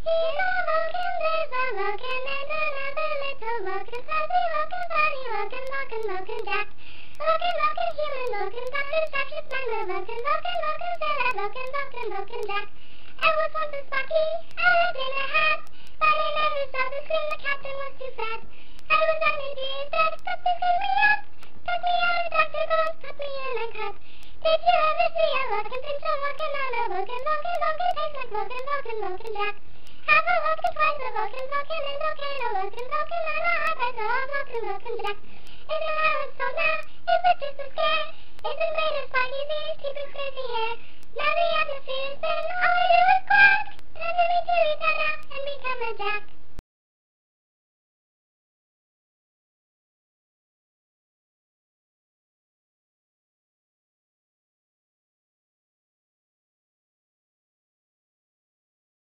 He's a Vulcan, there's a Vulcan, and another little Vulcan, fuzzy Vulcan, funny Vulcan, Vulcan, Vulcan Jack. Vulcan, Vulcan, human Vulcan, Doctor Starship, member Vulcan, Vulcan, Vulcan, sailor Vulcan, Vulcan, Vulcan Jack. I was once a Sparky, I lived in a hat, but I never saw the screen, the captain was too fat. I was on a bed, but they screwed me up, took me out of Dr. Bones, put me in a cup. Did you ever see a Vulcan, pinch a Vulcan on a Vulcan, Vulcan, Vulcan, tastes like Vulcan, Vulcan, Vulcan Jack. Half a Vulcan, twice a Vulcan, Vulcan is okay to Vulcan, Vulcan on a hot bed, so Vulcan, Vulcan Jack. If you haven't sold now, is it just a scare? Is it made of Sparky's ears, keeping crazy hair? Now the atmosphere is thin, all I do is quack, time for me to retire now and become a Jack.